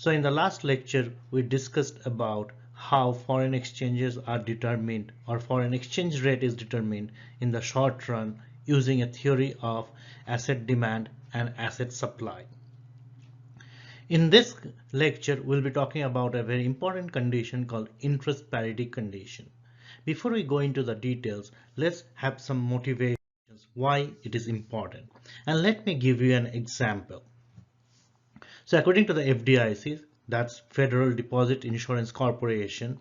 So in the last lecture, we discussed about how foreign exchanges are determined, or foreign exchange rate is determined in the short run using a theory of asset demand and asset supply. In this lecture, we'll be talking about a very important condition called interest parity condition. Before we go into the details, let's have some motivations why it is important. And let me give you an example. So according to the FDIC, that's Federal Deposit Insurance Corporation,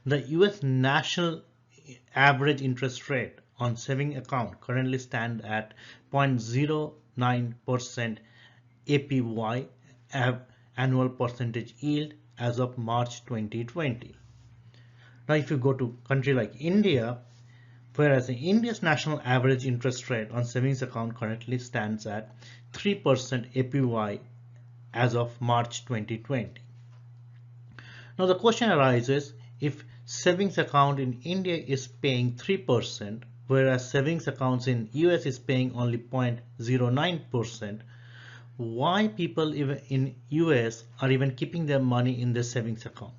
the US national average interest rate on saving account currently stand at 0.09% APY, annual percentage yield, as of March 2020. Now if you go to country like India, whereas India's national average interest rate on savings account currently stands at 3% APY as of March 2020. Now the question arises, if savings account in India is paying 3%, whereas savings accounts in US is paying only 0.09%, why people even in US are even keeping their money in their savings account?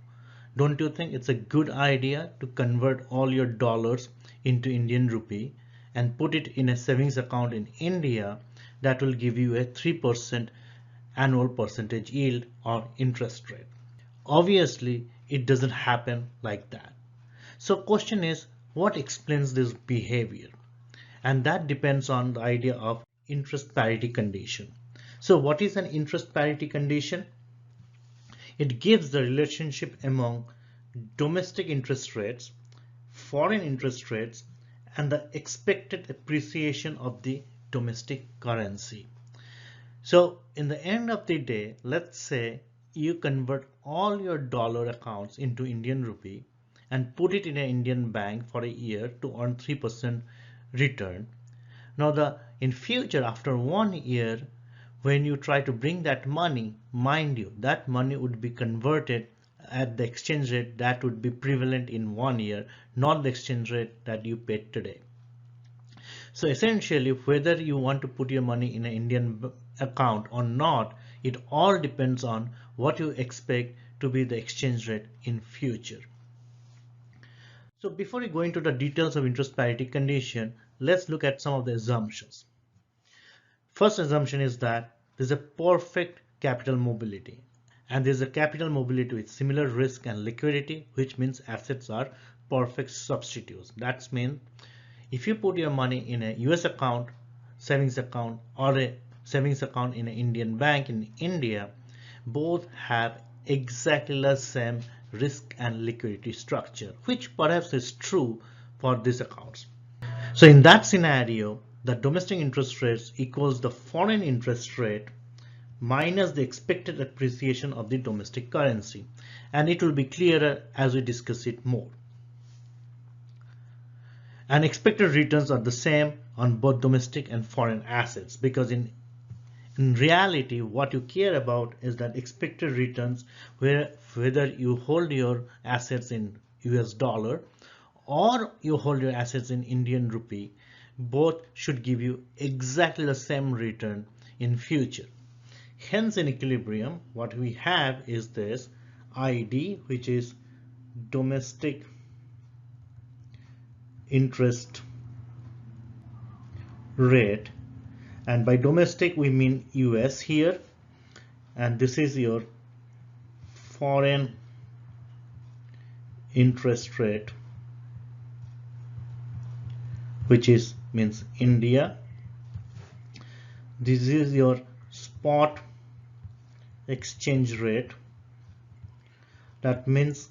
Don't you think it's a good idea to convert all your dollars into Indian rupee and put it in a savings account in India that will give you a 3% annual percentage yield or interest rate? Obviously, it doesn't happen like that. So question is, what explains this behavior? And that depends on the idea of interest parity condition. So what is an interest parity condition? It gives the relationship among domestic interest rates, foreign interest rates, and the expected appreciation of the domestic currency. So in the end of the day, let's say you convert all your dollar accounts into Indian rupee and put it in an Indian bank for a year to earn 3% return. Now in future, after 1 year, when you try to bring that money, mind you, that money would be converted at the exchange rate that would be prevalent in 1 year, not the exchange rate that you paid today. So essentially, whether you want to put your money in an Indian account or not, it all depends on what you expect to be the exchange rate in future. So before we go into the details of interest parity condition, let's look at some of the assumptions. First assumption is that there's a perfect capital mobility, and there's a capital mobility with similar risk and liquidity, which means assets are perfect substitutes. That means if you put your money in a US account, savings account, or a savings account in an Indian bank in India, both have exactly the same risk and liquidity structure, which perhaps is true for these accounts. So in that scenario, the domestic interest rates equals the foreign interest rate minus the expected appreciation of the domestic currency, and it will be clearer as we discuss it more. And expected returns are the same on both domestic and foreign assets, because in reality what you care about is that expected returns, whether you hold your assets in US dollar or you hold your assets in Indian rupee, both should give you exactly the same return in future. Hence in equilibrium, what we have is this ID, which is domestic interest rate, and by domestic we mean US here, and this is your foreign interest rate, which is means India. This is your spot exchange rate, that means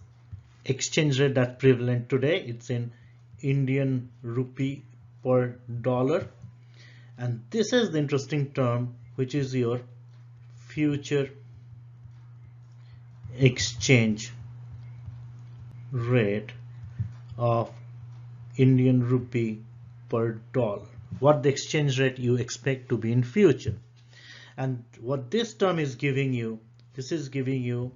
exchange rate that's prevalent today, it's in Indian rupee per dollar. And this is the interesting term, which is your future exchange rate of Indian rupee per dollar, what the exchange rate you expect to be in future. And what this term is giving you, this is giving you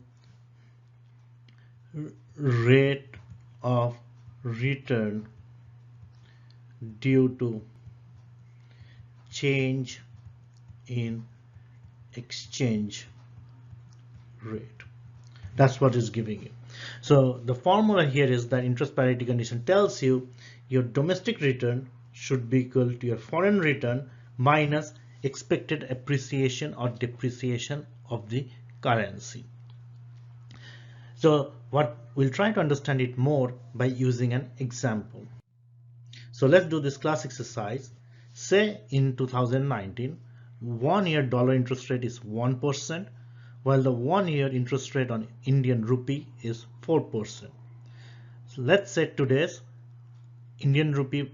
rate of return due to change in exchange rate. That's what it's giving you. So the formula here is that interest parity condition tells you your domestic return should be equal to your foreign return minus expected appreciation or depreciation of the currency. So what we'll try to understand it more by using an example. So let's do this class exercise. Say in 2019, 1-year dollar interest rate is 1%, while the 1-year interest rate on Indian rupee is 4%. So let's say today's Indian rupee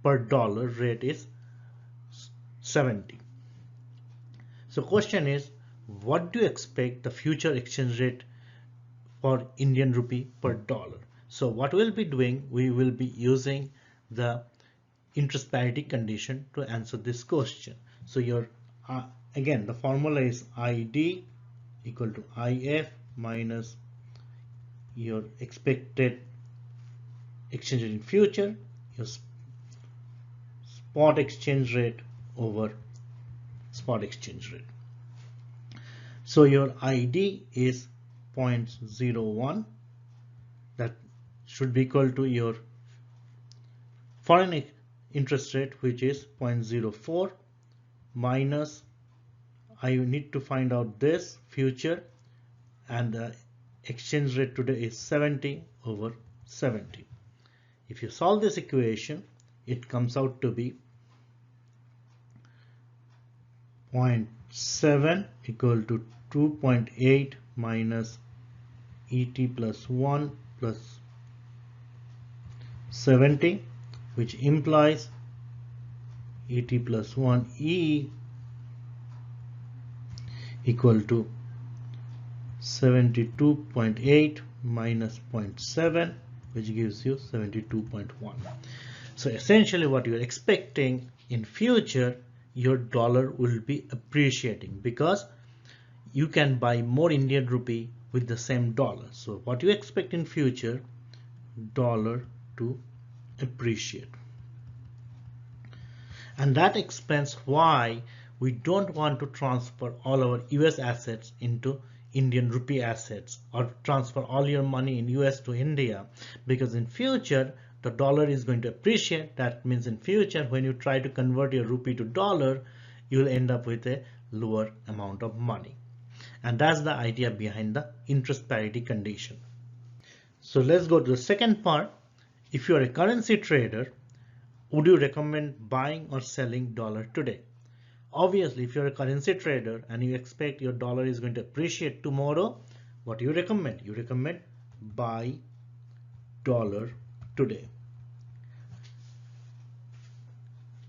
per dollar rate is 70. So question is, what do you expect the future exchange rate for Indian rupee per dollar? So what we'll be doing, we will be using the interest parity condition to answer this question. So your again, the formula is ID equal to IF minus your expected exchange rate in future, your spot exchange rate over spot exchange rate. So your ID is 0.01, that should be equal to your foreign interest rate, which is 0.04, minus I need to find out this future, and the exchange rate today is 70 over 70. If you solve this equation, it comes out to be 0.7 equal to 2.8 minus ET plus 1 plus 70, which implies ET plus 1 E equal to 72.8 minus 0.7, which gives you 72.1. So essentially what you're expecting in future, your dollar will be appreciating because you can buy more Indian rupee with the same dollar. So what you expect in future, dollar to appreciate. And that explains why we don't want to transfer all our US assets into Indian rupee assets or transfer all your money in US to India, because in future the dollar is going to appreciate. That means in future when you try to convert your rupee to dollar, you'll end up with a lower amount of money. And that's the idea behind the interest parity condition. So let's go to the second part. If you're a currency trader, would you recommend buying or selling dollar today? Obviously, if you're a currency trader and you expect your dollar is going to appreciate tomorrow, what do you recommend? You recommend buy dollar today.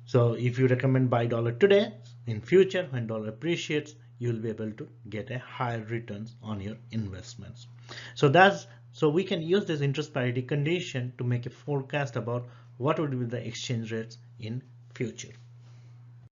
So if you recommend buy dollar today, in future when dollar appreciates, you will be able to get a higher returns on your investments. So we can use this interest parity condition to make a forecast about what would be the exchange rates in future.